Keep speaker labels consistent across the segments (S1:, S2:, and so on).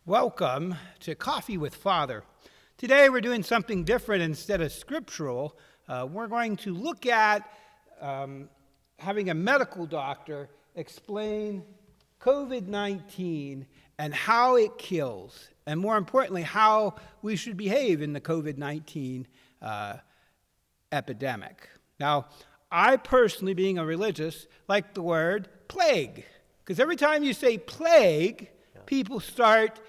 S1: Welcome to Coffee with Father. Today we're doing something different instead of scriptural. We're going to look at having a medical doctor explain COVID-19 and how it kills, and more importantly, how we should behave in the COVID-19 epidemic. Now, I personally, being a religious, like the word plague, because every time you say plague, people start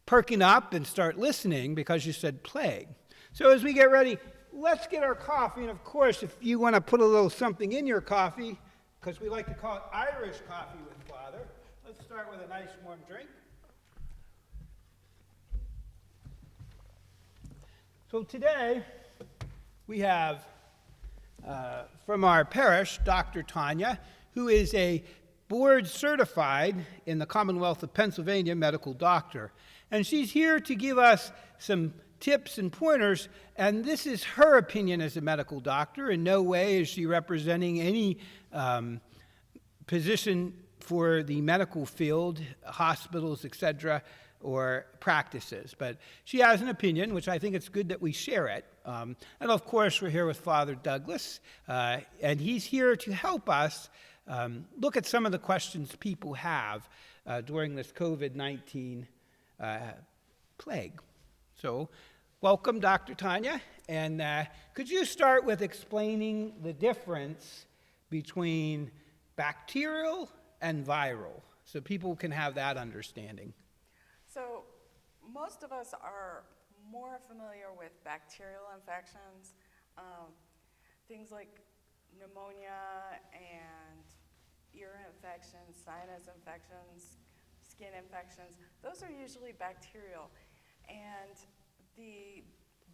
S1: perking up and start listening because you said plague. So as we get ready, let's get our coffee. And of course, if you want to put a little something in your coffee, because we like to call it Irish coffee with Father, let's start with a nice warm drink. So today, we have from our parish, Dr. Tanya, who is a board certified in the Commonwealth of Pennsylvania medical doctor. And she's here to give us some tips and pointers, and this is her opinion as a medical doctor. In no way is she representing any position for the medical field, hospitals, etc., or practices. But she has an opinion, which I think it's good that we share it. And of course, we're here with Father Douglas, and he's here to help us look at some of the questions people have during this COVID-19 plague. So, welcome, Dr. Tanya. And could you start with explaining the difference between bacterial and viral, so people can have that understanding?
S2: So, most of us are more familiar with bacterial infections, things like pneumonia and ear infections, sinus infections, skin infections. Those are usually bacterial. And the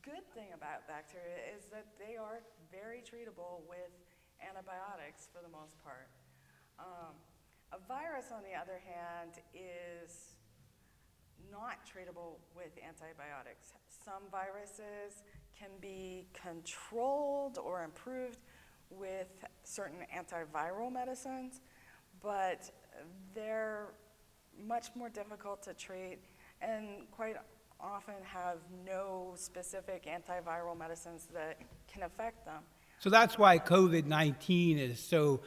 S2: good thing about bacteria is that they are very treatable with antibiotics for the most part. A virus, on the other hand, is not treatable with antibiotics. Some viruses can be controlled or improved with certain antiviral medicines, but they're much more difficult to treat and quite often have no specific antiviral medicines that can affect them.
S1: So that's why COVID-19 is so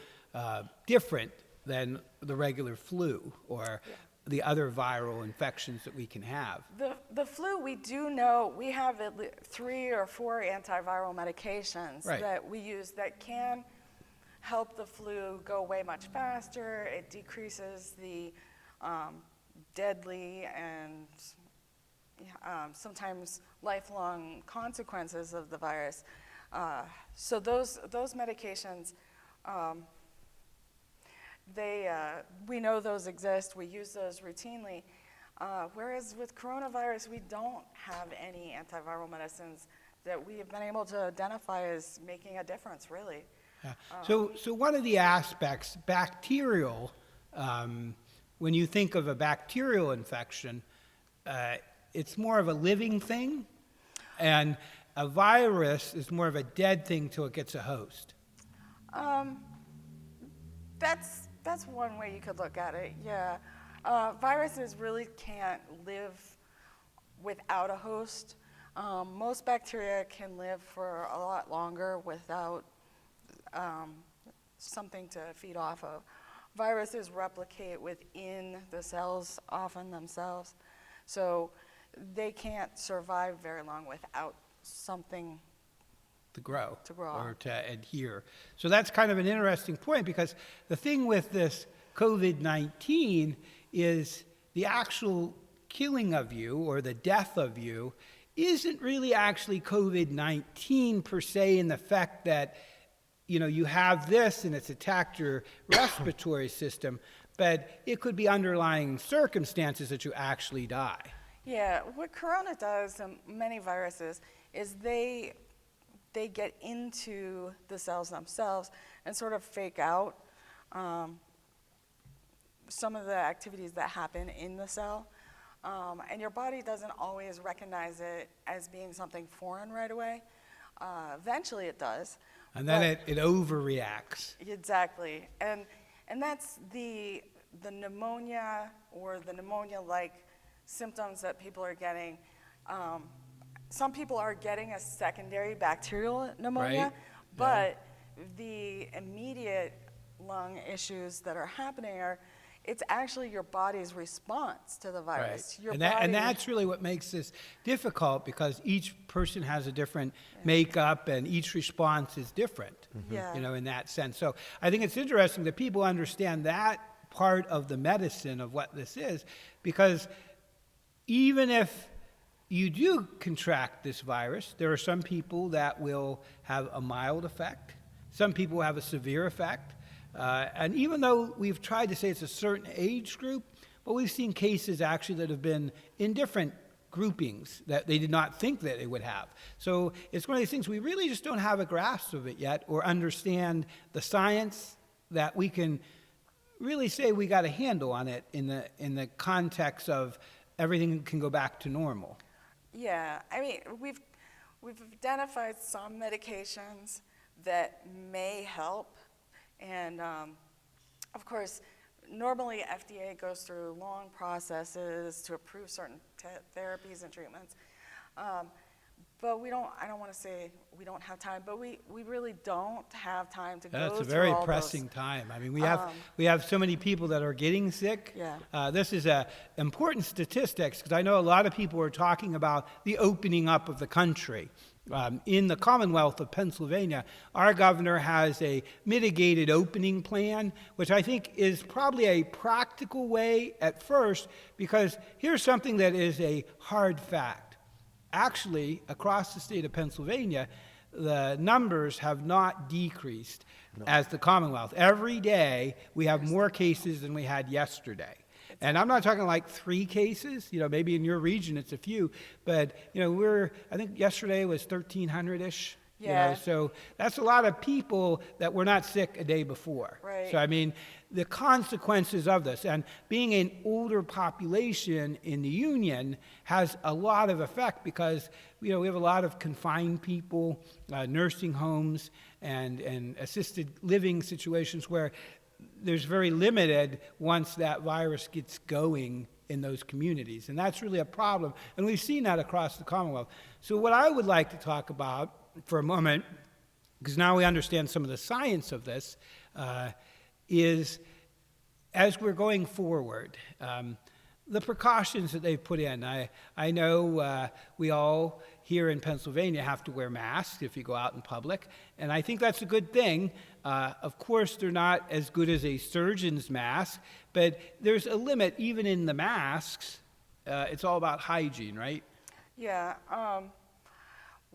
S1: different than the regular flu or the other viral infections that we can have.
S2: The flu, we do know we have at least 3 or 4 antiviral medications that we use that can help the flu go away much faster. It decreases the deadly and sometimes lifelong consequences of the virus. So those medications, we know those exist. We use those routinely. Whereas with coronavirus, we don't have any antiviral medicines that we have been able to identify as making a difference, really.
S1: Yeah. So one of the aspects, bacterial, when you think of a bacterial infection, it's more of a living thing, and a virus is more of a dead thing till it gets a host.
S2: That's one way you could look at it, yeah. Viruses really can't live without a host. Most bacteria can live for a lot longer without something to feed off of. Viruses replicate within the cells often themselves, so they can't survive very long without something
S1: to grow or
S2: on.
S1: to adhere. So that's kind of an interesting point, because the thing with this COVID-19 is the actual killing of you or the death of you isn't really actually COVID-19 per se, in the fact that you have this and it's attacked your respiratory system, but it could be underlying circumstances that you actually die.
S2: Yeah, what corona does, and many viruses, is they get into the cells themselves and sort of fake out some of the activities that happen in the cell. And your body doesn't always recognize it as being something foreign right away. Eventually it does.
S1: And then it overreacts.
S2: Exactly. And that's the pneumonia or the pneumonia-like symptoms that people are getting. Some people are getting a secondary bacterial pneumonia,
S1: Right.
S2: but the immediate lung issues that are happening are, it's actually your body's response to the virus. Your
S1: And
S2: body,
S1: that's really what makes this difficult, because each person has a different makeup and each response is different,
S2: Yeah.
S1: in that sense. So I think it's interesting that people understand that part of the medicine of what this is, because even if you do contract this virus, there are some people that will have a mild effect. Some people have a severe effect. And even though we've tried to say it's a certain age group, but we've seen cases actually that have been in different groupings that they did not think that they would have. So it's one of these things, we really just don't have a grasp of it yet, or understand the science that we can really say we got a handle on it in the context of everything can go back to normal.
S2: Yeah, I mean, we've identified some medications that may help, and of course, normally FDA goes through long processes to approve certain therapies and treatments. But I don't want to say we don't have time, but we really don't have time to go through all those.
S1: That's a very pressing time. I mean, we have so many people that are getting sick.
S2: Yeah.
S1: This is a important statistics, because I know a lot of people are talking about the opening up of the country. In the Commonwealth of Pennsylvania, our governor has a mitigated opening plan, which I think is probably a practical way at first, because here's something that is a hard fact. Actually, across the state of Pennsylvania, the numbers have not decreased as the Commonwealth. Every day, we have more cases than we had yesterday. And I'm not talking like 3 cases, maybe in your region it's a few, but, I think yesterday was 1,300-ish.
S2: Yeah.
S1: So that's a lot of people that were not sick a day before.
S2: Right.
S1: So, I mean, the consequences of this, and being an older population in the Union has a lot of effect, because, we have a lot of confined people, nursing homes, and assisted living situations where there's very limited once that virus gets going in those communities. And that's really a problem. And we've seen that across the Commonwealth. So what I would like to talk about for a moment, because now we understand some of the science of this, is as we're going forward, the precautions that they've put in. I know we all here in Pennsylvania have to wear masks if you go out in public, and I think that's a good thing. Of course, they're not as good as a surgeon's mask, but there's a limit even in the masks. It's all about hygiene, right?
S2: Yeah.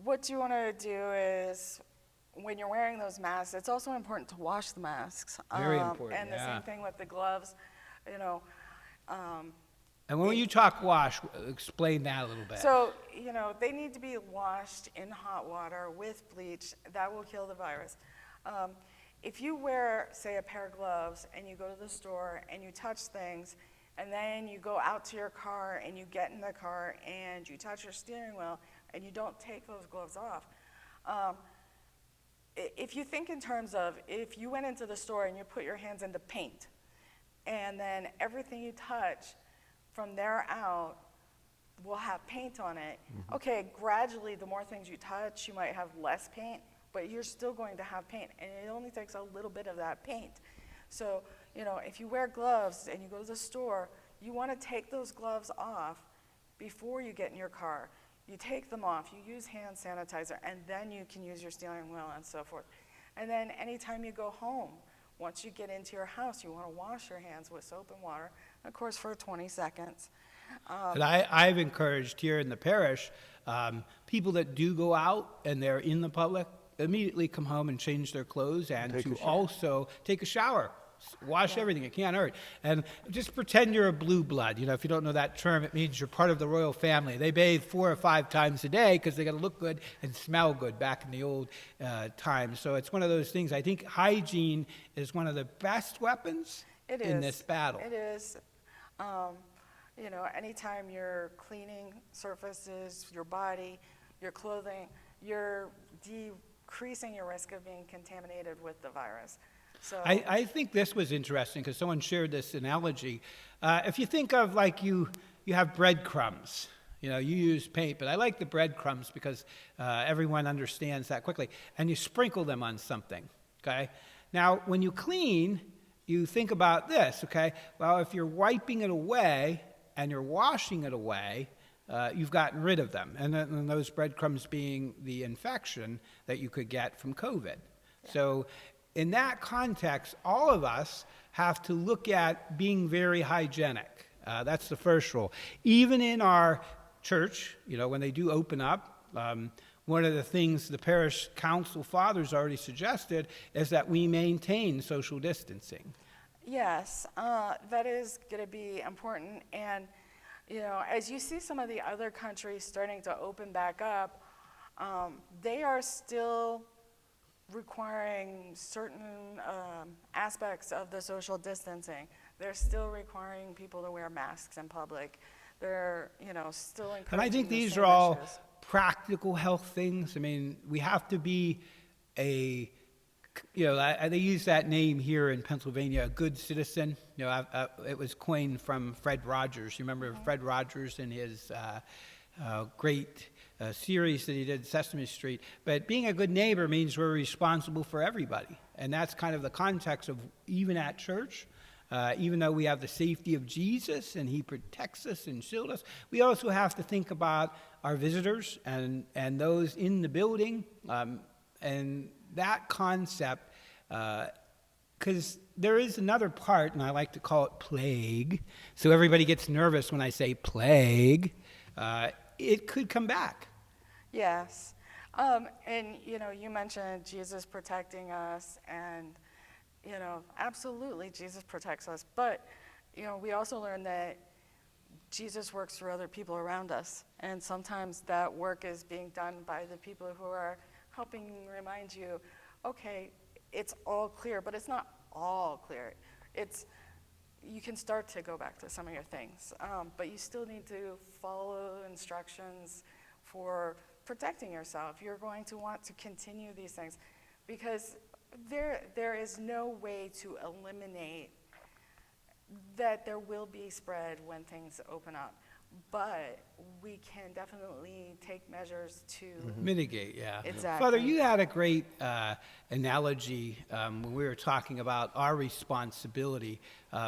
S2: What you want to do is, when you're wearing those masks, it's also important to wash the masks.
S1: Very important,
S2: And the
S1: yeah.
S2: same thing with the gloves,
S1: And when you talk wash, explain that a little bit.
S2: So, they need to be washed in hot water with bleach. That will kill the virus. If you wear, say, a pair of gloves and you go to the store and you touch things, and then you go out to your car and you get in the car and you touch your steering wheel and you don't take those gloves off, if you think in terms of, if you went into the store and you put your hands into paint, and then everything you touch from there out will have paint on it. Mm-hmm. Okay, gradually, the more things you touch, you might have less paint, but you're still going to have paint, and it only takes a little bit of that paint. So, if you wear gloves and you go to the store, you want to take those gloves off before you get in your car. You take them off, you use hand sanitizer, and then you can use your steering wheel and so forth. And then anytime you go home, once you get into your house, you want to wash your hands with soap and water, of course, for 20 seconds.
S1: And I've encouraged here in the parish, people that do go out and they're in the public, immediately come home and change their clothes, and to also take a shower. Wash everything. It can't hurt. And just pretend you're a blue blood. If you don't know that term, it means you're part of the royal family. They bathe 4 or 5 times a day because they got to look good and smell good back in the old times. So it's one of those things. I think hygiene is one of the best weapons in this battle.
S2: It is. Anytime you're cleaning surfaces, your body, your clothing, you're decreasing your risk of being contaminated with the virus. So
S1: I think this was interesting because someone shared this analogy. If you think of like you you have breadcrumbs. You know, you use paint, but I like the breadcrumbs because everyone understands that quickly. And you sprinkle them on something, okay? Now, when you clean, you think about this, okay? Well, if you're wiping it away and you're washing it away, you've gotten rid of them. And then those breadcrumbs being the infection that you could get from COVID. Yeah. So in that context, all of us have to look at being very hygienic. That's the first rule. Even in our church, you know, when they do open up, one of the things the parish council fathers already suggested is that we maintain social distancing.
S2: Yes, that is going to be important. And, you know, as you see some of the other countries starting to open back up, they are still requiring certain aspects of the social distancing. They're still requiring people to wear masks in public. They're, you know, still encouraging.
S1: And I think these are all practical health things. I mean, we have to be they use that name here in Pennsylvania, a good citizen. You know, it was coined from Fred Rogers. You remember Fred Rogers and his great series that he did, Sesame Street. But being a good neighbor means we're responsible for everybody. And that's kind of the context of even at church. Even though we have the safety of Jesus and he protects us and shields us, we also have to think about our visitors and those in the building. And that concept, because there is another part, and I like to call it plague, so everybody gets nervous when I say plague. It could come back.
S2: Yes. And, you know, you mentioned Jesus protecting us, and, you know, absolutely Jesus protects us. But, you know, we also learn that Jesus works through other people around us. And sometimes that work is being done by the people who are helping remind you, okay, it's all clear, but it's not all clear. You can start to go back to some of your things, but you still need to follow instructions for protecting yourself. You're going to want to continue these things because there is no way to eliminate that there will be spread when things open up. But we can definitely take measures to
S1: mitigate, yeah.
S2: Exactly.
S1: Father, you had a great analogy when we were talking about our responsibility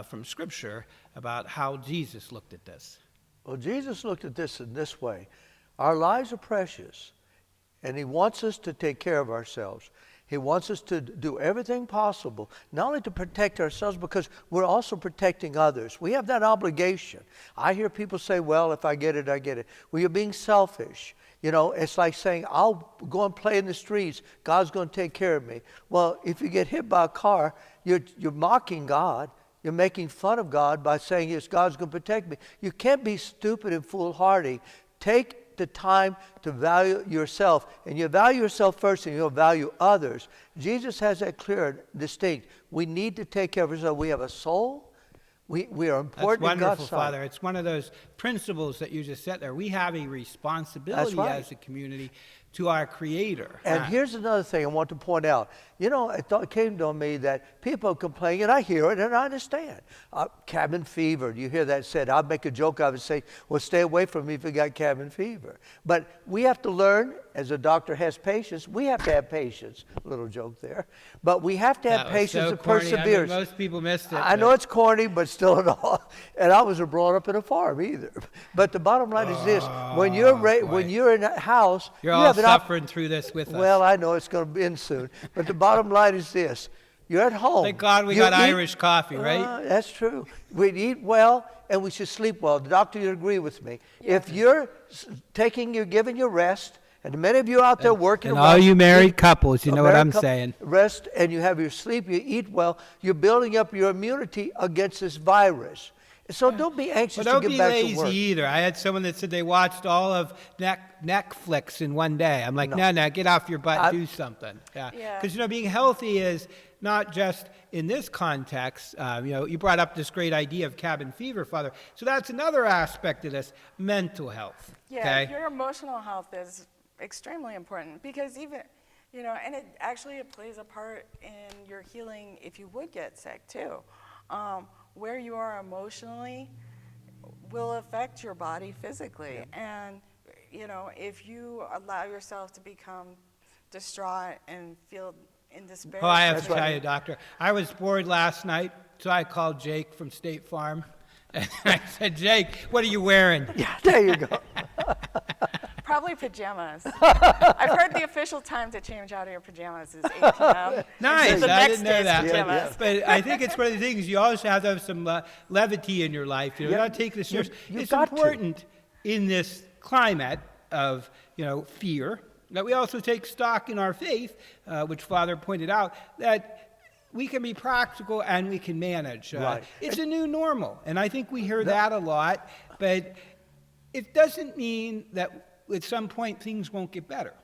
S1: from Scripture about how Jesus looked at this.
S3: Well, Jesus looked at this in this way. Our lives are precious, and he wants us to take care of ourselves. He wants us to do everything possible, not only to protect ourselves, because we're also protecting others. We have that obligation. I hear people say, well, if I get it, I get it. Well, you're being selfish. You know, it's like saying, I'll go and play in the streets. God's going to take care of me. Well, if you get hit by a car, you're mocking God. You're making fun of God by saying, yes, God's going to protect me. You can't be stupid and foolhardy. Take the time to value yourself, and you value yourself first, and you'll value others. Jesus has that clear and distinct. We need to take care of ourselves. We have a soul. We are important in God's sight.
S1: That's wonderful, Father. It's one of those principles that you just set there. We have a responsibility as a community to our Creator.
S3: And here's another thing I want to point out. You know, it came to me that people complain, and I hear it, and I understand. Cabin fever, you hear that said. I'd make a joke of it and say, well, stay away from me if you got cabin fever. But we have to learn, as a doctor has patience, we have to have patience. A little joke there. But we have to have patience and perseverance.
S1: I mean, most people missed it.
S3: I know it's corny, but still at all. And I wasn't brought up in a farm either. But the bottom line is this. When you're in a house,
S1: you're all suffering through this with us.
S3: Well, I know it's going to end soon. But the bottom line is this. You're at home.
S1: Thank God we got Irish coffee, right?
S3: That's true. We eat well and we should sleep well. The doctor, you agree with me.
S2: Yeah.
S3: If you're giving you rest, and many of you out there working.
S1: And all you married couples, you know what I'm saying.
S3: Rest and you have your sleep, you eat well, you're building up your immunity against this virus. So don't be anxious to get back to work.
S1: Don't be lazy either. I had someone that said they watched all of Netflix in one day. I'm like, no, get off your butt, do something. Yeah. Because, you know, being healthy is not just in this context. You know, you brought up this great idea of cabin fever, Father. So that's another aspect of this, mental health.
S2: Yeah,
S1: okay?
S2: Your emotional health is extremely important because even, you know, and it plays a part in your healing if you would get sick too. Where you are emotionally will affect your body physically. And, you know, if you allow yourself to become distraught and feel in despair.
S1: Oh, I have
S3: That's
S1: to tell
S3: right.
S1: you, doctor, I was bored last night, so I called Jake from State Farm. And I said, Jake, what are you wearing?
S3: Yeah, there you go.
S2: Probably pajamas. I've heard the official time to change out of your pajamas is 8 p.m.
S1: Nice,
S2: The
S1: I
S2: next
S1: didn't know
S2: day's
S1: that.
S2: pajamas.
S1: But I think it's one of the things, you always have to have some levity in your life. You know,
S3: Yeah,
S1: you got to take this serious.
S3: you
S1: It's
S3: got to.
S1: important in this climate of, you know, fear, that we also take stock in our faith, which Father pointed out, that we can be practical and we can manage.
S3: Right.
S1: It's a new normal, and I think we hear that a lot, but it doesn't mean that at some point things won't get better.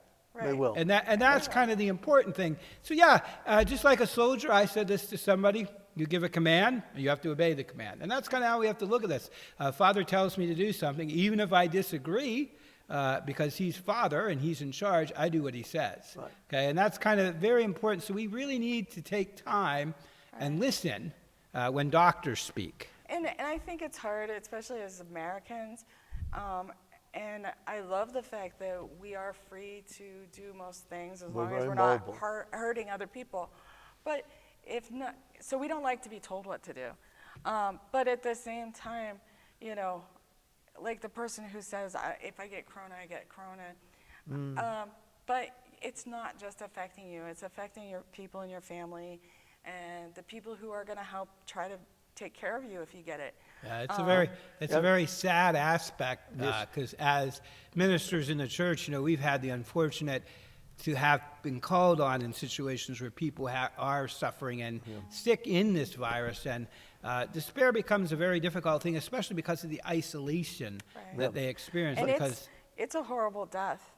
S3: They
S2: Right.
S3: will.
S1: And that's kind of the important thing. So yeah, just like a soldier, I said this to somebody, you give a command, and you have to obey the command. And that's kind of how we have to look at this. Father tells me to do something, even if I disagree, because he's Father and he's in charge, I do what he says.
S3: Right.
S1: Okay, and that's kind of very important. So we really need to take time and listen when doctors speak.
S2: And I think it's hard, especially as Americans. And I love the fact that we are free to do most things as
S3: We're
S2: long as
S3: very
S2: we're not
S3: mobile.
S2: hurting other people. But if not, so we don't like to be told what to do. But at the same time, you know, like the person who says, if I get corona, I get corona. But it's not just affecting you, it's affecting your people in your family and the people who are going to help try to take care of you if you get it.
S1: Yeah, it's a very sad aspect because as ministers in the church, you know, we've had the unfortunate to have been called on in situations where people are suffering and sick in this virus, and despair becomes a very difficult thing, especially because of the isolation
S2: Right.
S1: that they experience.
S2: And
S1: Because
S2: it's a horrible death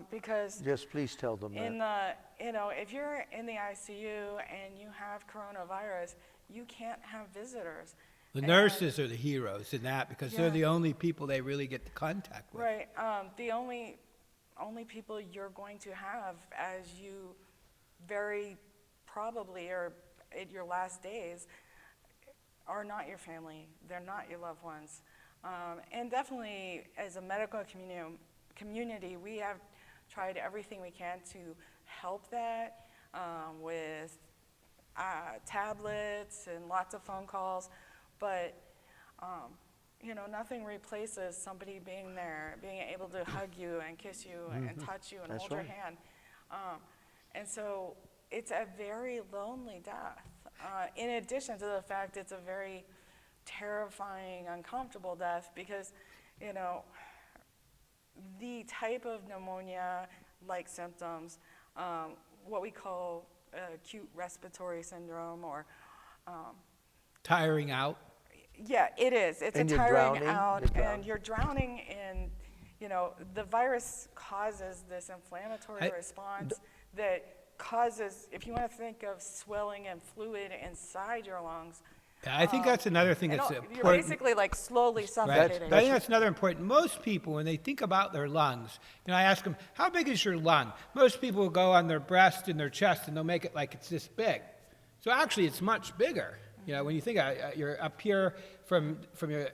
S2: because
S3: Yes, please tell them that.
S2: in the, you know, if you're in the ICU and you have coronavirus, you can't have visitors.
S1: the
S2: And-
S1: nurses are the heroes in that because they're
S2: Yeah.
S1: the only people they really get to contact with.
S2: Right. The only people you're going to have as you very probably are at your last days are not your family. They're not your loved ones. And definitely as a medical community, we have tried everything we can to help that with tablets and lots of phone calls. But you know, nothing replaces somebody being there, being able to hug you and kiss you and touch you and
S3: That's
S2: hold
S3: right.
S2: your hand. And so it's a very lonely death. In addition to the fact it's a very terrifying, uncomfortable death because, you know, the type of pneumonia-like symptoms, what we call acute respiratory syndrome or
S1: Tiring out.
S2: yeah, it is. It's
S3: And
S2: a
S3: you're
S2: tiring
S3: drowning,
S2: out,
S3: you're drowning.
S2: and you're drowning in, you know, the virus causes this inflammatory response that causes, if you want to think of swelling and fluid inside your lungs,
S1: I think that's another thing
S2: and
S1: that's
S2: you're
S1: important.
S2: basically like slowly
S1: Right.
S2: suffocating.
S1: But I think that's another important. Most people, when they think about their lungs, you know, I ask them, how big is your lung? Most people will go on their breast and their chest, and they'll make it like it's this big. So actually, it's much bigger. You know, when you think you're up here from your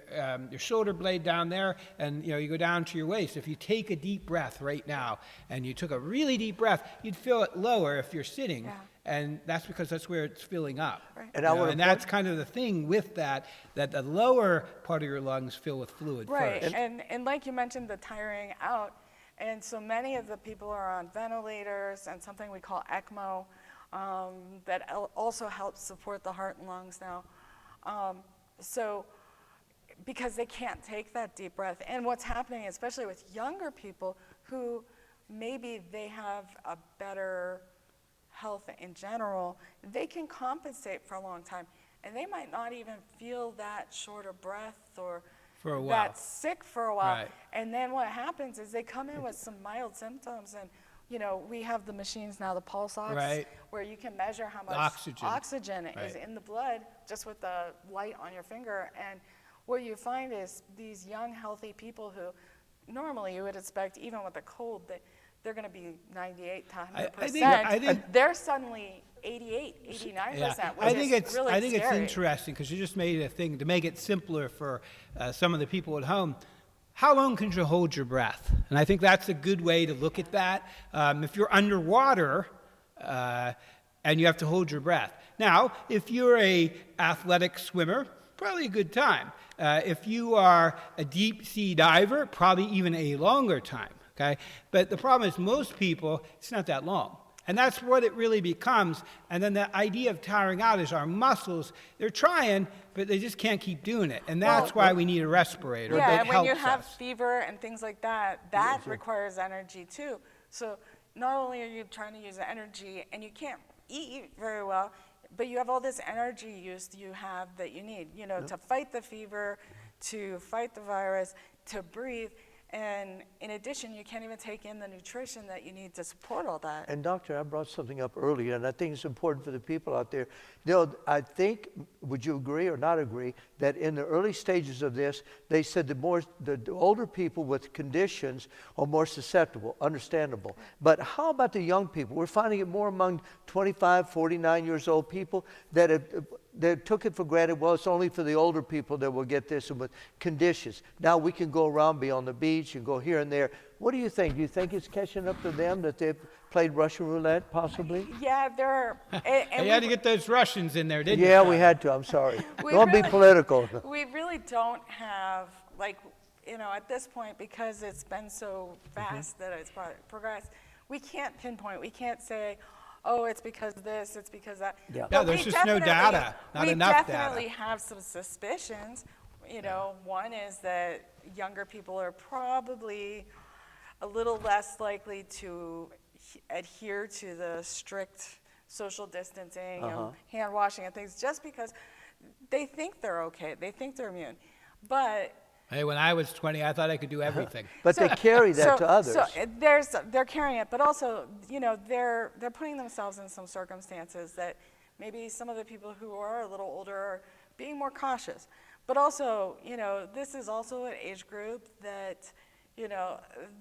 S1: shoulder blade down there, and you know you go down to your waist. If you take a deep breath right now, and you took a really deep breath, you'd feel it lower if you're sitting,
S2: Yeah.
S1: and that's because that's where it's filling up.
S2: Right.
S3: And
S1: You
S3: I
S1: know,
S3: would
S1: and that's kind of the thing with that the lower part of your lungs fill with fluid
S2: Right,
S1: first.
S2: and like you mentioned, the tiring out, and so many of the people are on ventilators and something we call ECMO that also helps support the heart and lungs now. So because they can't take that deep breath. And what's happening, especially with younger people who maybe they have a better health in general, they can compensate for a long time. And they might not even feel that short of breath or
S1: For a while.
S2: that sick for a while.
S1: Right.
S2: And then what happens is they come in with some mild symptoms, and you know, we have the machines now, the pulse ox,
S1: Right.
S2: where you can measure how much
S1: Oxygen.
S2: is
S1: Right.
S2: in the blood just with the light on your finger. And what you find is these young, healthy people who normally you would expect, even with a cold, that they're going to be 98 to
S1: I
S2: 100%.
S1: think
S2: They're suddenly 88, 89%,
S1: yeah.
S2: which is really
S1: I think it's
S2: scary.
S1: interesting because you just made a thing to make it simpler for some of the people at home. How long can you hold your breath? And I think that's a good way to look at that. If you're underwater and you have to hold your breath. Now, if you're a athletic swimmer, probably a good time. If you are a deep sea diver, probably even a longer time. Okay, but the problem is most people, it's not that long. And that's what it really becomes. And then the idea of tiring out is our muscles, they're trying, but they just can't keep doing it. And that's why we need a respirator.
S2: Yeah,
S1: that
S2: and when you
S1: helps
S2: have
S1: us.
S2: fever and things like that, that requires energy too. So not only are you trying to use the energy, and you can't eat very well, but you have all this energy use you have that you need, to fight the fever, to fight the virus, to breathe. And in addition, you can't even take in the nutrition that you need to support all that.
S3: And doctor, I brought something up earlier, and I think it's important for the people out there. I think, would you agree or not agree, that in the early stages of this, they said the older people with conditions are more susceptible, understandable. But how about the young people? We're finding it more among 25, 49 years old people that they took it for granted. Well, it's only for the older people that will get this and with conditions. Now we can go around, be on the beach, and go here and there. What do you think? Do you think it's catching up to them that they've played Russian roulette, possibly?
S2: Yeah, there are. And
S1: You had to get those Russians in there, didn't you?
S3: Yeah, we had to. I'm sorry.
S2: We
S3: Don't be
S2: really-
S3: political.
S2: We really don't have, at this point, because it's been so fast that it's progressed, we can't pinpoint. We can't say, oh, it's because this, it's because that.
S3: Yeah.
S1: No,
S2: But
S1: there's
S2: we
S1: just no
S2: definitely-
S1: data, not enough
S2: We
S1: data.
S2: definitely have some suspicions. One is that younger people are probably a little less likely to adhere to the strict social distancing and hand washing and things just because they think they're okay. They think they're immune. But
S1: Hey, when I was 20, I thought I could do everything.
S3: But they carry that to others.
S2: So they're carrying it, but also, they're putting themselves in some circumstances that maybe some of the people who are a little older are being more cautious. But also, this is also an age group that,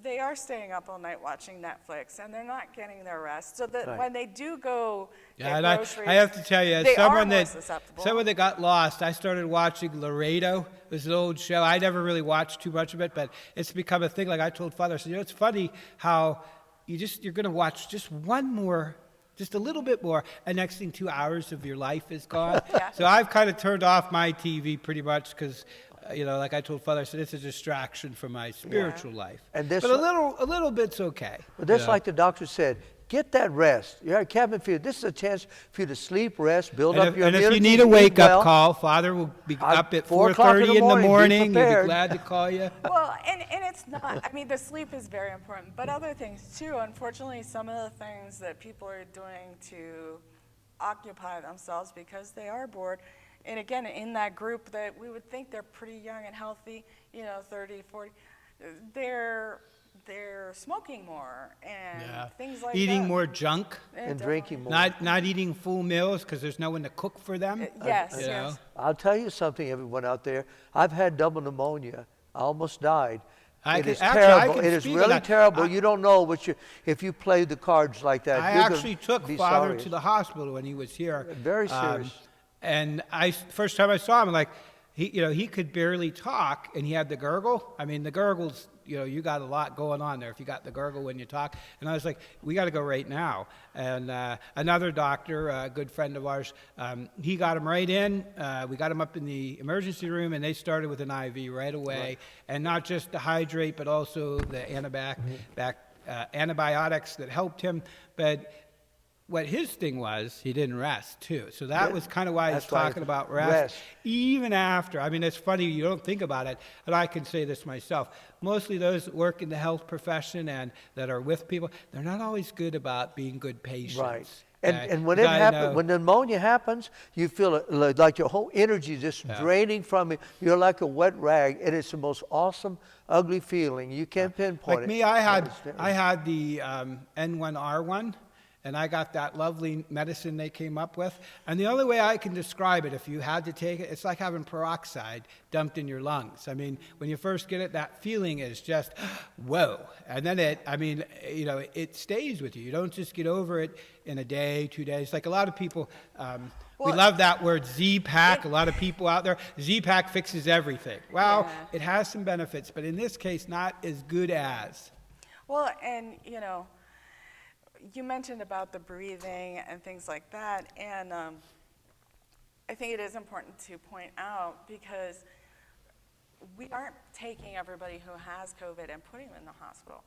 S2: they are staying up all night watching Netflix and they're not getting their rest. So that when they do go
S1: Yeah,
S2: get
S1: and
S2: groceries,
S1: I have to tell you, as
S2: they are
S1: someone
S2: more
S1: that
S2: susceptible.
S1: got lost, I started watching Laredo. It was an old show. I never really watched too much of it, but it's become a thing. Like I told Father, I said, it's funny how you're going to watch just one more, just a little bit more, and next thing 2 hours of your life is gone.
S2: Yeah.
S1: So I've kind of turned off my TV pretty much because, like I told Father, I said, it's a distraction from my spiritual life.
S3: And this-
S1: but a little bit's okay.
S3: But just like the doctor said, get that rest. You're at cabin fever. This is a chance for you to sleep, rest, build up your
S1: And
S3: immunity.
S1: if you need a
S3: eat
S1: wake-up
S3: well.
S1: call, Father will be up at
S3: 4 o'clock
S1: 4:30 in the
S3: be
S1: morning. He'll be
S3: prepared.
S1: glad to call you.
S2: Well, and it's not, the sleep is very important, but other things too. Unfortunately, some of the things that people are doing to occupy themselves because they are bored, and again, in that group that we would think they're pretty young and healthy, 30, 40, they're smoking more and things like that.
S1: Eating more junk,
S3: And drinking more.
S1: not eating full meals because there's no one to cook for them.
S2: Yes,
S1: you know?
S2: yes.
S3: I'll tell you something, everyone out there. I've had double pneumonia. I almost died.
S1: I
S3: It
S1: can-
S3: is
S1: actually, I
S3: terrible.
S1: can
S3: It is
S1: speak on
S3: really
S1: that.
S3: terrible. You don't know if you play the cards like that.
S1: I
S3: you're gonna
S1: actually took
S3: be
S1: Father
S3: sorry.
S1: to the hospital when he was here.
S3: Very serious.
S1: And first time I saw him, like, he could barely talk, and he had the gurgle. The gurgles, you got a lot going on there if you got the gurgle when you talk. And I was like, we got to go right now. And another doctor, a good friend of ours, he got him right in. We got him up in the emergency room, and they started with an IV right away. Right. And not just to hydrate, but also the antibiotics that helped him. But what his thing was, he didn't rest too. So that was kind of why he's talking about rest. Even after, it's funny, you don't think about it, but I can say this myself. Mostly those that work in the health profession and that are with people, they're not always good about being good patients.
S3: Right.
S1: Okay?
S3: And when it happens, when pneumonia happens, you feel like your whole energy is just draining from you. You're like a wet rag, and it's the most awesome, ugly feeling. You can't pinpoint it.
S1: Like me, I had the N1R1. and I got that lovely medicine they came up with. And the only way I can describe it, if you had to take it, it's like having peroxide dumped in your lungs. I mean, when you first get it, that feeling is just, whoa. And then it stays with you. You don't just get over it in a day, 2 days. Like a lot of people, we love that word Z-Pack. A lot of people out there, Z-Pack fixes everything. Well, it has some benefits, but in this case, not as good as.
S2: Well, and you mentioned about the breathing and things like that, and I think it is important to point out because we aren't taking everybody who has COVID and putting them in the hospital,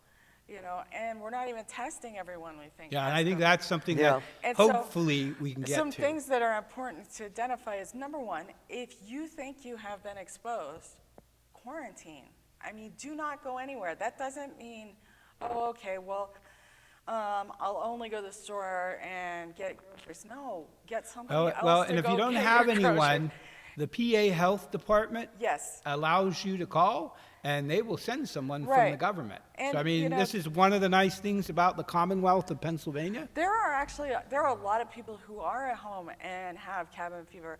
S2: and we're not even testing everyone we think.
S1: Yeah, and I think that's something that
S2: And
S1: hopefully we can get to.
S2: Some things that are important to identify is, number one, if you think you have been exposed, quarantine. I mean, do not go anywhere. That doesn't mean, oh, okay, well, I'll only go to the store and get groceries. No, get somebody else
S1: Well,
S2: to
S1: and if
S2: go
S1: you don't
S2: get
S1: have
S2: your
S1: anyone,
S2: groceries.
S1: the PA Health Department
S2: Yes.
S1: allows you to call, and they will send someone from the
S2: Right.
S1: government.
S2: And,
S1: so, I mean, this is one of the nice things about the Commonwealth of Pennsylvania.
S2: There are a lot of people who are at home and have cabin fever,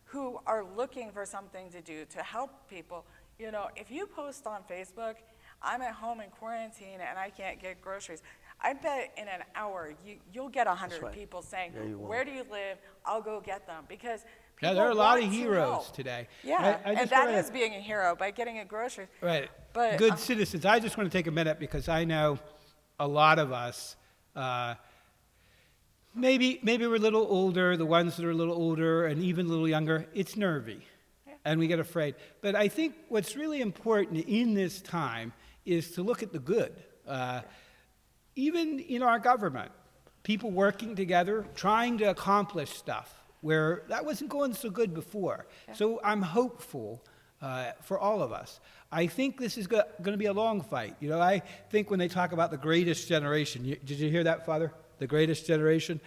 S2: who are looking for something to do to help people. If you post on Facebook, I'm at home in quarantine and I can't get groceries, I bet in an hour you'll get 100
S3: right.
S2: people saying,
S3: Yeah, you will.
S2: where do you live? I'll go get them. Because
S1: Yeah,
S2: people
S1: there are a lot of
S2: want to
S1: heroes
S2: help.
S1: today.
S2: Yeah,
S1: I
S2: and
S1: just
S2: that
S1: wanna-
S2: is being a hero by getting a grocery.
S1: Right.
S2: But,
S1: Good citizens. I just want to take a minute because I know a lot of us, maybe we're a little older, the ones that are a little older and even a little younger, it's nervy. And we get afraid. But I think what's really important in this time is to look at the good. Even in our government, people working together, trying to accomplish stuff where that wasn't going so good before. So I'm hopeful for all of us. I think this is going to be a long fight. I think when they talk about the greatest generation, did you hear that, Father? The greatest generation?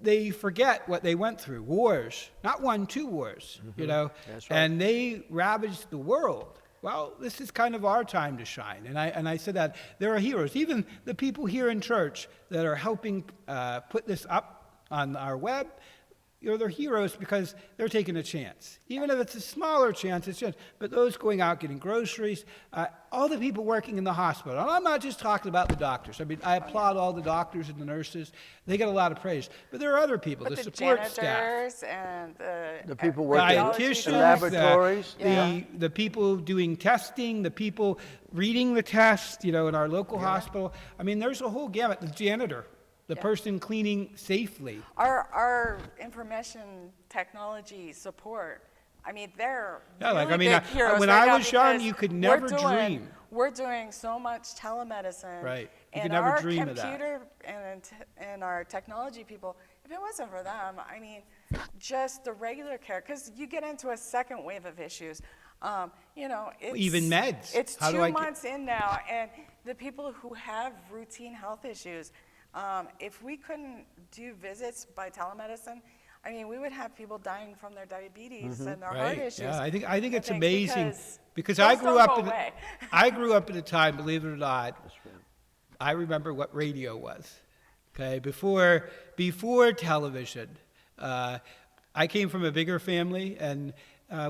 S1: They forget what they went through. Wars, not one, 2 wars,
S3: That's right.
S1: and they ravaged the world. Well, this is kind of our time to shine. And I said that there are heroes, even the people here in church that are helping put this up on our web. They're heroes because they're taking a chance. Even if it's a smaller chance, it's just, but those going out getting groceries, all the people working in the hospital. And I'm not just talking about the doctors. I mean, I applaud all the doctors and the nurses. They get a lot of praise. But there are other people,
S2: But
S1: the
S2: the
S1: support
S2: janitors
S1: staff.
S2: and
S3: The people working in
S1: Dietitians,
S3: the laboratories.
S1: the people doing testing, the people reading the test, in our local hospital. I mean, there's a whole gamut. The janitor, the person cleaning safely.
S2: Our information technology support, I mean, they're
S1: Yeah, like,
S2: really big heroes
S1: when
S2: right
S1: I
S2: now
S1: was young,
S2: because
S1: you could
S2: we're
S1: never
S2: doing-
S1: dream.
S2: We're doing so much telemedicine.
S1: Right. You
S2: And
S1: could never
S2: our
S1: dream of that.
S2: computer and our technology people, if it wasn't for them, I mean, just the regular care, because you get into a second wave of issues. It's,
S1: Even meds.
S2: It's
S1: How do
S2: 2
S1: I get-
S2: months in now, and the people who have routine health issues, if we couldn't do visits by telemedicine, I mean, we would have people dying from their diabetes and their heart issues.
S1: Yeah, I think it's
S2: and
S1: amazing
S2: things,
S1: because
S2: those
S1: I grew
S2: don't
S1: up
S2: go
S1: in
S2: away.
S1: I grew up at a time, believe it or not. I remember what radio was. Okay, before television, I came from a bigger family, and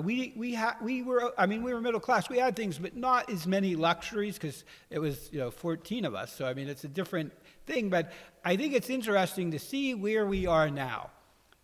S1: we were middle class. We had things, but not as many luxuries because it was 14 of us. So I mean, it's a different thing. But I think it's interesting to see where we are now.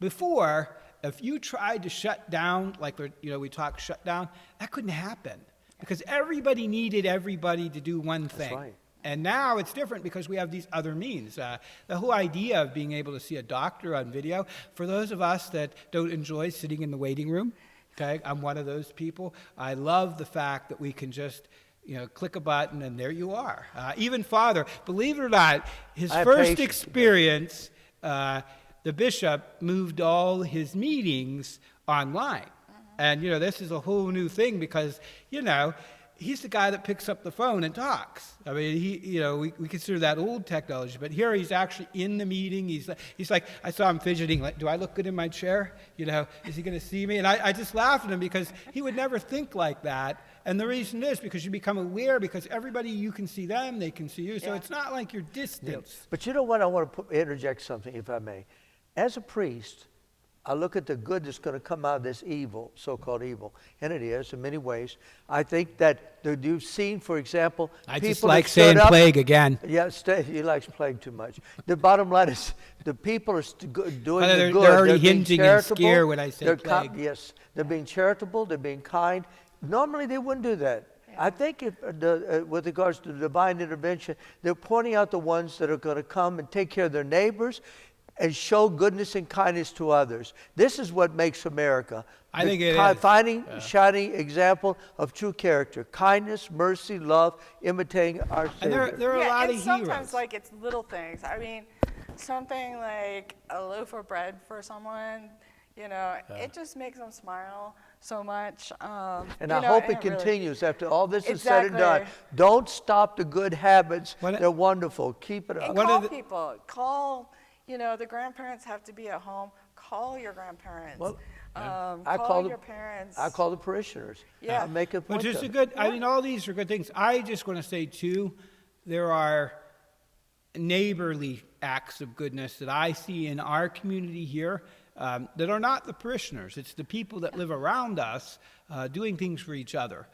S1: Before, if you tried to shut down, like we talk shut down, that couldn't happen because everybody needed everybody to do one thing.
S3: That's right.
S1: And now it's different because we have these other means. The whole idea of being able to see a doctor on video, for those of us that don't enjoy sitting in the waiting room, okay, I'm one of those people. I love the fact that we can just click a button and there you are. Even Father, believe it or not, his first experience, the bishop moved all his meetings online. And, this is a whole new thing because, he's the guy that picks up the phone and talks. I mean, we consider that old technology, but here he's actually in the meeting. He's like, I saw him fidgeting, like, do I look good in my chair? Is he going to see me? And I just laugh at him because he would never think like that And the reason is because you become aware, because everybody, you can see them, they can see you. So
S2: Yeah.
S1: it's not like you're distant.
S3: But you know what? I want to interject something, if I may. As a priest, I look at the good that's going to come out of this evil, so-called evil, and it is in many ways. I think that you've seen, for example,
S1: I
S3: people
S1: just
S3: that
S1: like
S3: stood
S1: saying
S3: up.
S1: plague again.
S3: Yeah, he likes plague too much. The bottom line is the people are doing
S1: Well,
S3: the
S1: they're
S3: good.
S1: already
S3: being
S1: hinging and
S3: charitable.
S1: scare when I say
S3: They're
S1: plague.
S3: yes, they're being charitable. They're being kind. Normally, they wouldn't do that. I think if with regards to divine intervention, they're pointing out the ones that are going to come and take care of their neighbors and show goodness and kindness to others. This is what makes America.
S1: I think it is.
S3: Finding shining example of true character, kindness, mercy, love, imitating our
S1: And
S3: Savior.
S1: there are a lot
S2: and
S1: of
S2: sometimes
S1: heroes.
S2: like it's little things. I mean, something like a loaf of bread for someone, you know, it just makes them smile so much.
S3: And
S2: you
S3: I
S2: know,
S3: hope
S2: and
S3: it
S2: really-
S3: continues after all this is said and done.
S2: Exactly.
S3: Don't stop the good habits.
S1: What-
S3: They're wonderful. Keep it up.
S2: And
S1: What are
S2: call
S1: the-
S2: people. Call, you know, the grandparents have to be at home. Call your grandparents.
S3: Well,
S2: call,
S3: call
S2: your parents.
S3: I call the parishioners.
S2: Yeah.
S3: I make a point
S1: Which is
S3: of
S1: a
S3: it.
S1: good, I mean, all these are good things. I just want to say, too, there are neighborly acts of goodness that I see in our community here that are not the parishioners. It's the people that live around us doing things for each other.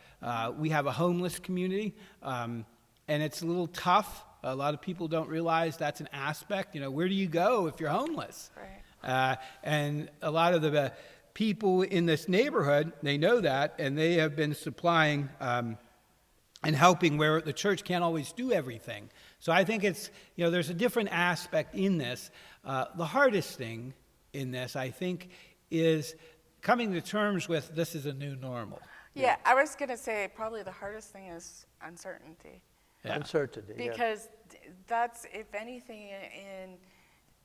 S1: We have a homeless community, and it's a little tough. A lot of people don't realize that's an aspect. You know, where do you go if you're homeless?
S2: Right.
S1: And a lot of the people in this neighborhood, they know that, and they have been supplying and helping where the church can't always do everything. So I think it's, you know, there's a different aspect in this. The hardest thing in this, I think, is coming to terms with this is a new normal.
S2: Yeah, I was going to say probably the hardest thing is uncertainty.
S1: Yeah.
S3: Uncertainty. yeah.
S2: Because that's, if anything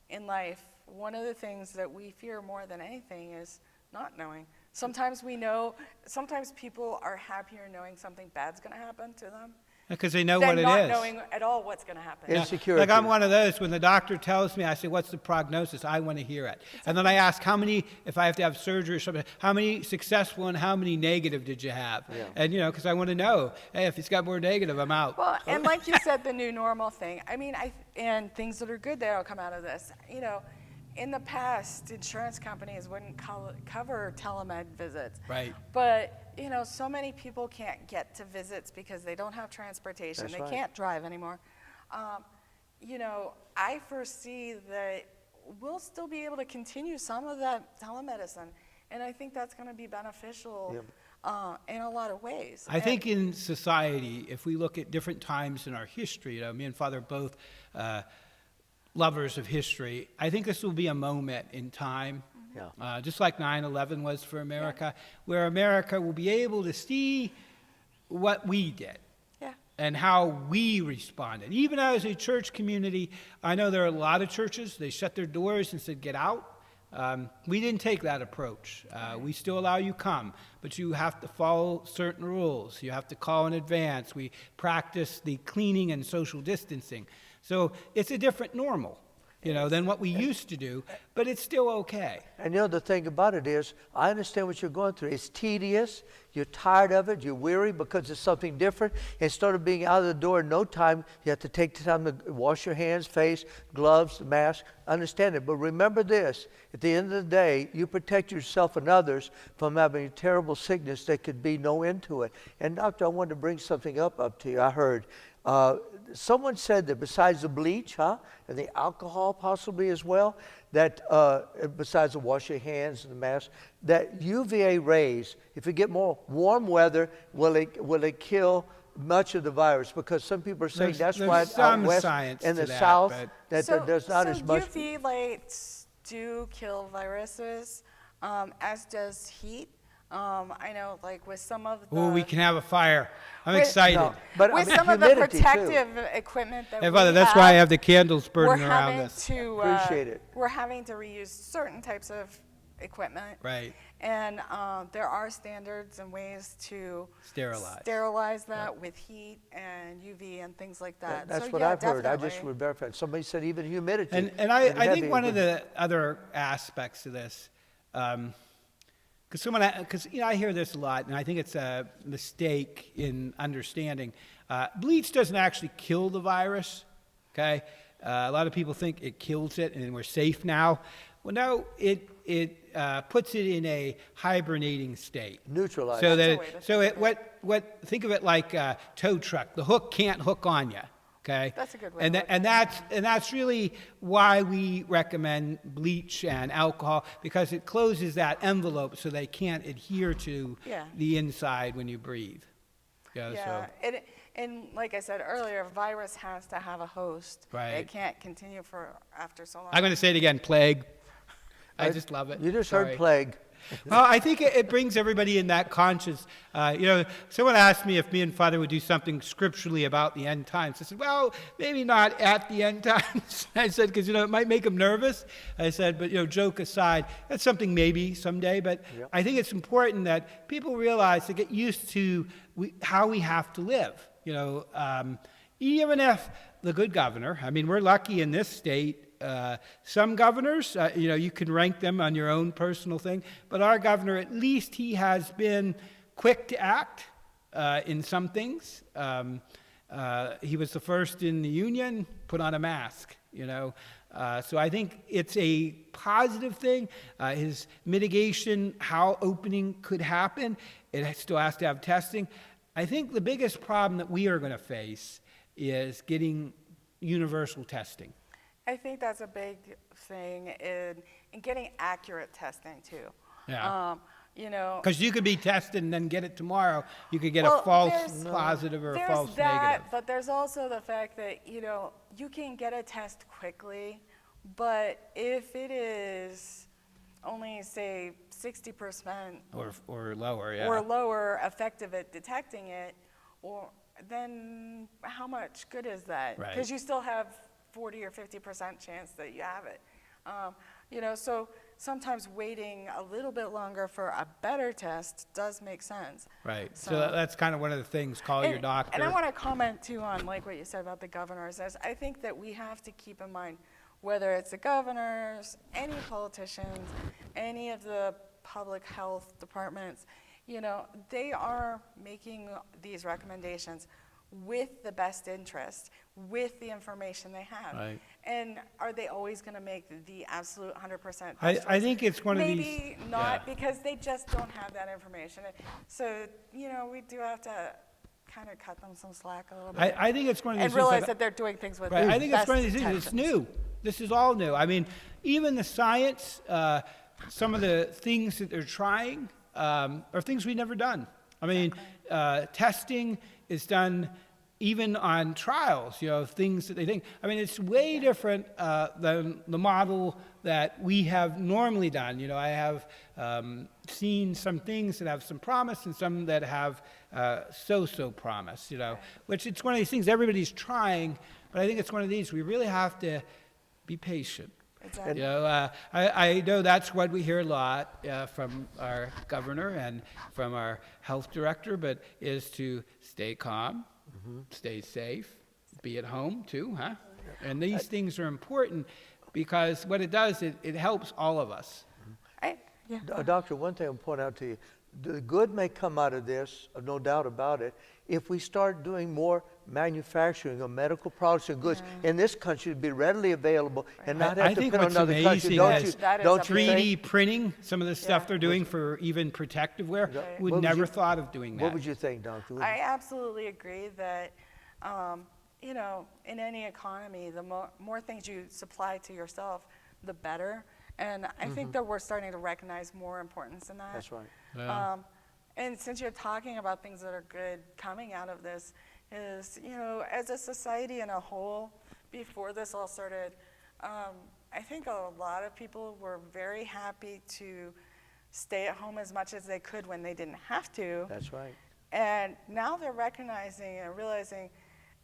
S2: in life, one of the things that we fear more than anything is not knowing. Sometimes we know, sometimes people are happier knowing something bad's going to happen to them
S1: Because they know
S2: than
S1: what it
S2: not
S1: is.
S2: knowing at all what's going to happen.
S3: Yeah. Insecurity.
S1: Like I'm one of those, when the doctor tells me, I say, what's the prognosis? I want to hear it. And then I ask how many, if I have to have surgery or something, how many successful and how many negative did you have?
S3: Yeah.
S1: And, you know, because I want to know, hey, if it's got more negative, I'm out.
S2: Well, and like you said, the new normal thing. I mean, and things that are good that'll come out of this. You know, in the past, insurance companies wouldn't cover telemed visits.
S1: Right.
S2: But, you know, so many people can't get to visits because they don't have transportation.
S3: That's
S2: They
S3: right.
S2: can't drive anymore. You know, I foresee that we'll still be able to continue some of that telemedicine. And I think that's going to be beneficial in a lot of ways.
S1: I think in society, if we look at different times in our history, you know, me and Father are both lovers of history. I think this will be a moment in time,
S3: Yeah.
S1: just like 9/11 was for America, where America will be able to see what we did and how we responded. Even as a church community, I know there are a lot of churches, they shut their doors and said, get out. We didn't take that approach. We still allow you come, but you have to follow certain rules. You have to call in advance. We practice the cleaning and social distancing. So it's a different normal, you know, than what we used to do, but it's still okay.
S3: And you know, the thing about it is, I understand what you're going through. It's tedious. You're tired of it. You're weary because it's something different. Instead of being out of the door in no time, you have to take the time to wash your hands, face, gloves, mask. Understand it. But remember this. At the end of the day, you protect yourself and others from having a terrible sickness that could be no end to it. And doctor, I wanted to bring something up to you. I heard someone said that besides the bleach, and the alcohol possibly as well, that besides the wash your hands and the mask, that UVA rays, if you get more warm weather, will it kill much of the virus? Because some people are saying
S1: There's
S3: that's why out
S1: some
S3: west
S1: science
S3: and
S1: to
S3: the
S1: that,
S3: south
S1: but-
S3: that there's not as much.
S2: UV lights do kill viruses, as does heat. I know, like with some of the
S1: Oh, we can have a fire. I'm
S2: With-
S1: excited.
S3: No, but I
S2: with
S3: mean,
S2: some of the
S3: humidity, too.
S2: protective equipment that
S1: Hey,
S2: we
S1: Father, that's
S2: have,
S1: why I have the candles
S2: we're
S1: burning around
S2: having
S1: us.
S2: to
S3: Appreciate it.
S2: we're having to reuse certain types of equipment.
S1: Right.
S2: And there are standards and ways to
S1: Sterilize.
S2: that with heat and UV and things like that.
S3: That's
S2: So,
S3: what
S2: yeah,
S3: I've heard. I just
S2: definitely.
S3: would verify. Somebody said even humidity.
S1: And I
S3: heavy
S1: think one of
S3: would-
S1: the other aspects of this, Because I hear this a lot, and I think it's a mistake in understanding. Bleach doesn't actually kill the virus. Okay, a lot of people think it kills it, and we're safe now. Well, no, it puts it in a hibernating state.
S3: Neutralize.
S1: So
S2: That's a
S1: that
S2: way to
S1: so
S2: think
S1: it
S2: of
S1: what think of it like a tow truck. The hook can't hook on you. Okay.
S2: That's a good way
S1: And
S2: to
S1: tha-
S2: look
S1: and
S2: at
S1: that's really why we recommend bleach and alcohol, because it closes that envelope so they can't adhere to
S2: Yeah.
S1: the inside when you breathe. Yeah.
S2: Yeah,
S1: So
S2: and like I said earlier, a virus has to have a host.
S1: Right.
S2: It can't continue for after so long.
S1: I'm going to say it again. Plague. I just love it.
S3: You just
S1: Sorry.
S3: heard plague.
S1: Well, I think it brings everybody in that conscious. Someone asked me if me and Father would do something scripturally about the end times. I said, well, maybe not at the end times. I said, because, it might make them nervous. I said, but, joke aside, that's something maybe someday. But
S3: Yep.
S1: I think it's important that people realize to get used to how we have to live. Even if the good governor, I mean, we're lucky in this state. Some governors, you can rank them on your own personal thing, but our governor, at least he has been quick to act in some things. He was the first in the union, put on a mask, So I think it's a positive thing. His mitigation, how opening could happen, it still has to have testing. I think the biggest problem that we are going to face is getting universal testing.
S2: I think that's a big thing in getting accurate testing too.
S1: Yeah.
S2: You know,
S1: Because you could be tested and then get it tomorrow. You could get
S2: well,
S1: a false
S2: there's-
S1: positive or a
S2: there's
S1: false
S2: that,
S1: negative.
S2: but there's also the fact that, you can get a test quickly, but if it is only, say, 60%
S1: Or lower, yeah.
S2: or lower effective at detecting it, then how much good is that?
S1: Right.
S2: Because you still have 40 or 50% chance that you have it. So sometimes waiting a little bit longer for a better test does make sense.
S1: Right. So
S2: So-
S1: that's kind of one of the things. Call your doctor.
S2: And I want to comment too on like what you said about the governors. I think that we have to keep in mind whether it's the governors, any politicians, any of the public health departments, they are making these recommendations with the best interest, with the information they have.
S1: Right.
S2: And are they always going to make the absolute 100%
S1: I
S2: best
S1: think
S2: choice?
S1: it's one of these.
S2: Maybe not,
S1: yeah.
S2: because they just don't have that information. So, we do have to kind of cut them some slack a little bit.
S1: I think it's one of these
S2: And
S1: things
S2: realize
S1: like-
S2: that they're doing things with
S1: Right. I think it's
S2: best
S1: one of these things. It's
S2: intentions.
S1: new. This is all new. I mean, even the science, some of the things that they're trying are things we've never done. I mean, testing is done even on trials, things that they think. I mean, it's way different than the model that we have normally done. I have seen some things that have some promise and some that have so-so promise, which it's one of these things everybody's trying, but I think it's one of these we really have to be patient.
S2: Exactly.
S1: I know that's what we hear a lot from our governor and from our health director, but is to stay calm, stay safe, be at home too, huh? And these things are important because what it does, it helps all of us.
S3: Doctor, one thing I'll point out to you, the good may come out of this, no doubt about it, if we start doing more manufacturing of medical products and goods in this country to be readily available and not
S1: I
S3: have to
S1: think
S3: depend on
S1: what's
S3: another
S1: amazing
S3: country. Don't you,
S1: is
S2: That is
S3: don't you
S1: 3D
S3: think?
S1: printing, some of the stuff
S2: Yeah.
S1: they're doing for even protective wear,
S3: What
S1: would
S3: would
S1: never
S3: you-
S1: thought of doing that.
S3: What would you think, Doctor?
S2: I absolutely agree that, in any economy, the more things you supply to yourself, the better. And I think that we're starting to recognize more importance in that.
S3: That's right.
S1: Yeah.
S2: And since you're talking about things that are good coming out of this, is, as a society in a whole, before this all started, I think a lot of people were very happy to stay at home as much as they could when they didn't have to.
S3: That's right.
S2: And now they're recognizing and realizing,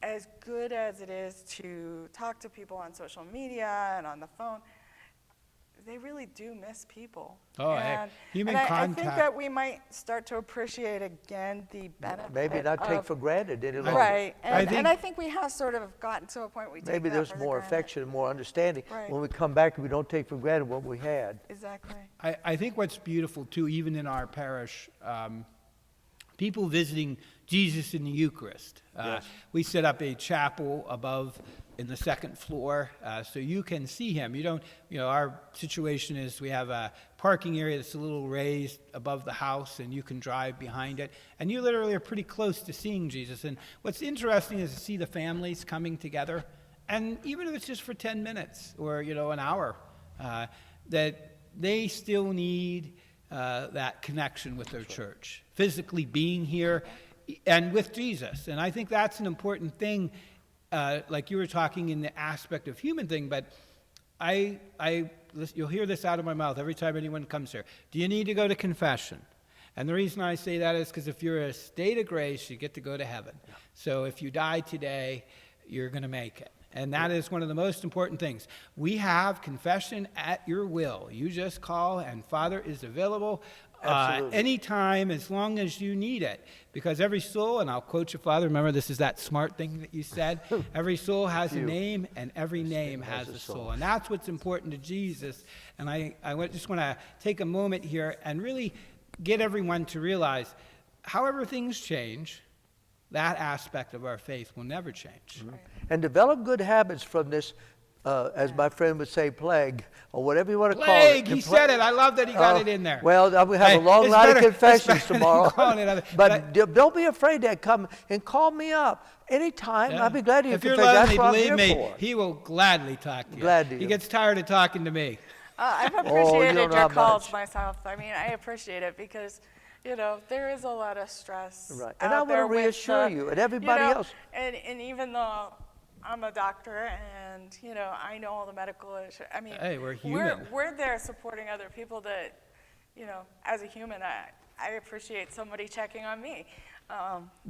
S2: as good as it is to talk to people on social media and on the phone, they really do miss people.
S1: Oh, human
S2: I
S1: contact.
S2: think that we might start to appreciate again the benefit
S3: Maybe not take
S2: of,
S3: for granted any longer.
S2: right.
S1: I
S2: And I think we have sort of gotten to a point where we take
S3: Maybe
S2: that
S3: there's
S2: for
S3: more
S2: granted.
S3: affection and more understanding.
S2: Right.
S3: When we come back, we don't take for granted what we had.
S2: Exactly.
S1: I think what's beautiful, too, even in our parish, people visiting Jesus in the Eucharist.
S3: Yes.
S1: We set up a chapel above in the second floor, so you can see him. You don't, our situation is we have a parking area that's a little raised above the house, and you can drive behind it, and you literally are pretty close to seeing Jesus. And what's interesting is to see the families coming together, and even if it's just for 10 minutes or, an hour, that they still need that connection with their church, physically being here and with Jesus. And I think that's an important thing, like you were talking in the aspect of human thing, but you'll hear this out of my mouth every time anyone comes here. Do you need to go to confession? And the reason I say that is because if you're a state of grace, you get to go to heaven. Yeah. So if you die today, you're going to make it. And that is one of the most important things. We have confession at your will. You just call, and Father is available anytime as long as you need it. Because every soul, and I'll quote you, Father, remember this is that smart thing that you said, every soul has a name, and every name has a soul. And that's what's important to Jesus. And I just want to take a moment here and really get everyone to realize, however things change, that aspect of our faith will never change.
S3: Right. And develop good habits from this, as my friend would say, plague, or whatever you want to call it.
S1: Plague, he said it. I love that he got it in there.
S3: Well, we have a long line of confessions tomorrow. But don't be afraid to come and call me up anytime.
S1: Yeah.
S3: I'll be glad to
S1: If you're
S3: confess.
S1: lonely,
S3: That's what I'm
S1: believe
S3: here
S1: me,
S3: for.
S1: he will gladly talk to you.
S3: Glad to.
S1: He gets tired of talking to me.
S2: I've
S3: don't
S2: appreciated
S3: know how
S2: your calls
S3: much.
S2: myself. I mean, I appreciate it because, there is a lot of stress.
S3: Right. And I want to reassure you and everybody else.
S2: And even though I'm a doctor and, I know all the medical issues. I mean,
S1: hey, we're human.
S2: We're there supporting other people that, as a human, I appreciate somebody checking on me.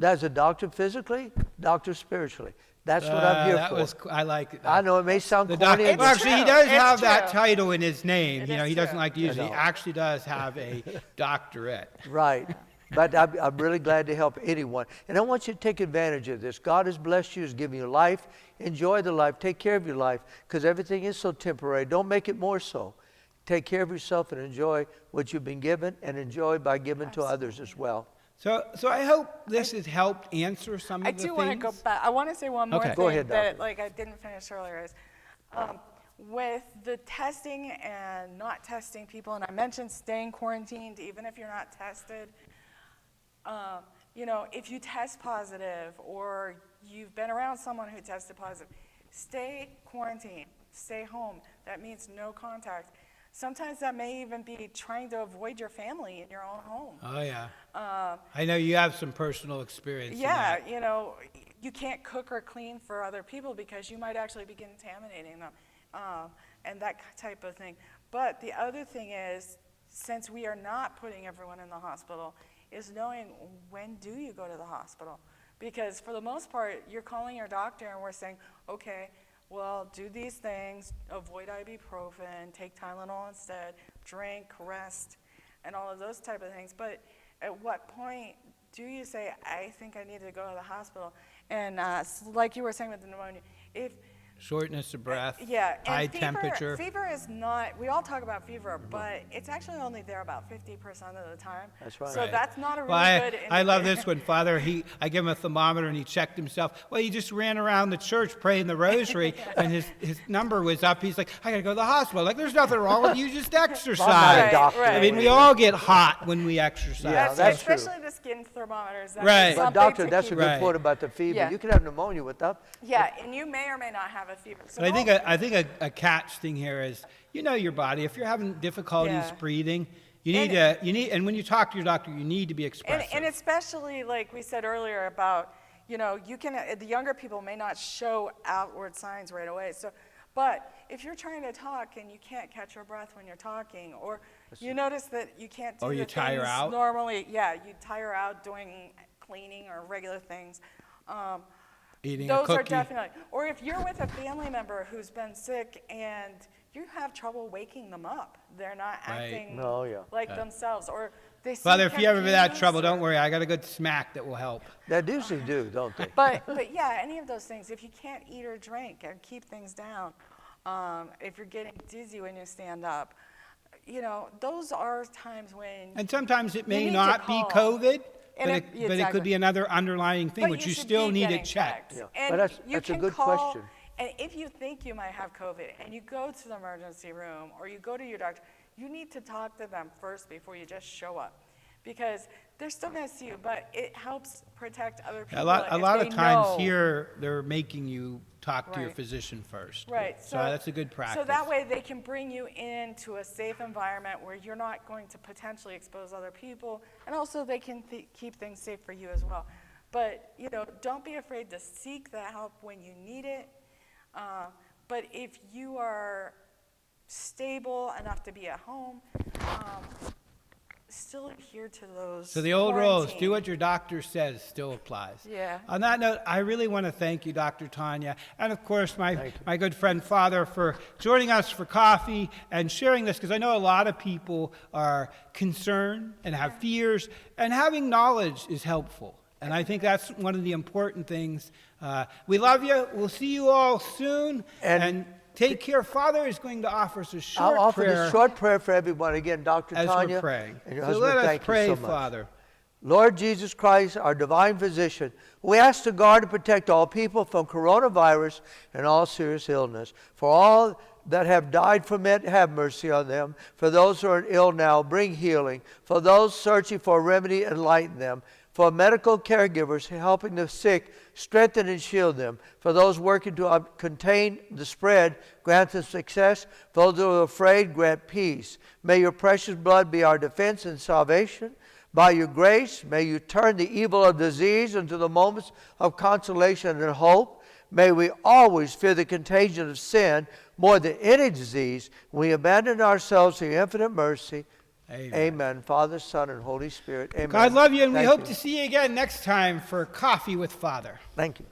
S3: As a doctor physically, doctor spiritually. That's what I'm here for.
S1: I like it.
S3: I know it may sound corny.
S1: Well, actually, he does have that
S2: true.
S1: title in his name. He doesn't
S2: true.
S1: like to use it. He actually does have a doctorate.
S3: Right. But I'm really glad to help anyone. And I want you to take advantage of this. God has blessed you, has given you life. Enjoy the life. Take care of your life because everything is so temporary. Don't make it more so. Take care of yourself and enjoy what you've been given and enjoy by giving to others as well.
S1: So I hope this has helped answer some of the things.
S2: I do want to go back. I want to say one more thing
S3: Go ahead,
S2: that I didn't finish earlier is with the testing and not testing people, and I mentioned staying quarantined even if you're not tested. If you test positive or you've been around someone who tested positive, stay quarantined, stay home. That means no contact. Sometimes that may even be trying to avoid your family in your own home.
S1: Oh, yeah. I know you have some personal experience.
S2: Yeah, you can't cook or clean for other people because you might actually be contaminating them and that type of thing. But the other thing is, since we are not putting everyone in the hospital, is knowing when do you go to the hospital. Because for the most part, you're calling your doctor and we're saying, okay, well, do these things, avoid ibuprofen, take Tylenol instead, drink, rest, and all of those type of things. But at what point do you say, I think I need to go to the hospital? And like you were saying with the pneumonia, if
S1: shortness of breath,
S2: high
S1: temperature.
S2: Fever is not, we all talk about fever, but it's actually only there about 50% of the time.
S3: That's right.
S2: So that's not a really good indicator.
S1: I love this one, Father. I give him a thermometer and he checked himself. Well, he just ran around the church praying the rosary and his number was up. He's like, I got to go to the hospital. Like, there's nothing wrong with you, just exercise.
S2: Right.
S1: I mean, we all get hot when we exercise.
S3: Yeah, that's true.
S2: Especially the skin thermometers.
S1: Right.
S3: But doctor, that's a good point about the fever.
S2: Yeah.
S3: You can have pneumonia without.
S2: Yeah, and you may or may not have a fever. So
S1: But I think a catch thing here is, your body. If you're having difficulties breathing, and when you talk to your doctor, you need to be expressive.
S2: And especially like we said earlier about, the younger people may not show outward signs right away. So, but if you're trying to talk and you can't catch your breath when you're talking, or you notice that you can't do the
S1: tire
S2: things
S1: out?
S2: normally, you tire out doing cleaning or regular things.
S1: Eating
S2: Those
S1: a cookie.
S2: are definitely, or if you're with a family member who's been sick and you have trouble waking them up. They're not
S1: Right.
S2: acting
S3: No, yeah.
S2: like themselves, or they seem
S1: Father, if you ever have that
S2: confused
S1: trouble,
S2: or-
S1: don't worry. I got a good smack that will help.
S3: They usually do, don't they?
S2: But yeah, any of those things. If you can't eat or drink and keep things down, if you're getting dizzy when you stand up, those are times when.
S1: And sometimes it may
S2: need to
S1: not be
S2: call.
S1: COVID,
S2: And
S1: but it
S2: exactly.
S1: could be another underlying thing,
S2: But
S1: which you
S2: should
S1: still
S2: be
S1: need
S2: getting
S1: it checked.
S3: Yeah.
S2: And
S3: But that's
S2: you
S3: a
S2: can
S3: good
S2: call,
S3: question.
S2: And if you think you might have COVID and you go to the emergency room or you go to your doctor, you need to talk to them first before you just show up, because they're still going to see you, but it helps protect other people.
S1: A lot
S2: if
S1: of
S2: they
S1: times
S2: know.
S1: here, they're making you talk to your
S2: Right.
S1: physician first.
S2: Right.
S1: So that's a good practice.
S2: So that way they can bring you into a safe environment where you're not going to potentially expose other people, and also they can keep things safe for you as well. But, don't be afraid to seek the help when you need it. But if you are stable enough to be at home, still adhere to those.
S1: So the old rules,
S2: quarantine.
S1: do what your doctor says, still applies.
S2: Yeah.
S1: On that note, I really want to thank you, Dr. Tanya, and of course my good friend Father for joining us for coffee and sharing this, because I know a lot of people are concerned and have fears, and having knowledge is helpful. And I think that's one of the important things. We love you. We'll see you all soon. And take care. Father is going to offer us a short
S3: I'll offer
S1: prayer
S3: this short prayer for everyone. Again, Dr.
S1: as
S3: Tanya
S1: we're praying.
S3: and your
S1: So
S3: husband,
S1: let us
S3: thank
S1: pray,
S3: you so much.
S1: Father.
S3: Lord Jesus Christ, our divine physician, we ask to guard and protect all people from coronavirus and all serious illness. For all that have died from it, have mercy on them. For those who are ill now, bring healing. For those searching for a remedy, enlighten them. For medical caregivers helping the sick, strengthen and shield them. For those working to contain the spread, grant them success. For those who are afraid, grant peace. May your precious blood be our defense and salvation. By your grace, may you turn the evil of disease into the moments of consolation and hope. May we always fear the contagion of sin more than any disease. We abandon ourselves to your infinite mercy.
S1: Amen.
S3: Amen. Father, Son, and Holy Spirit. Amen.
S1: God love you, and we
S3: Thank
S1: hope
S3: you.
S1: to see you again next time for Coffee with Father.
S3: Thank you.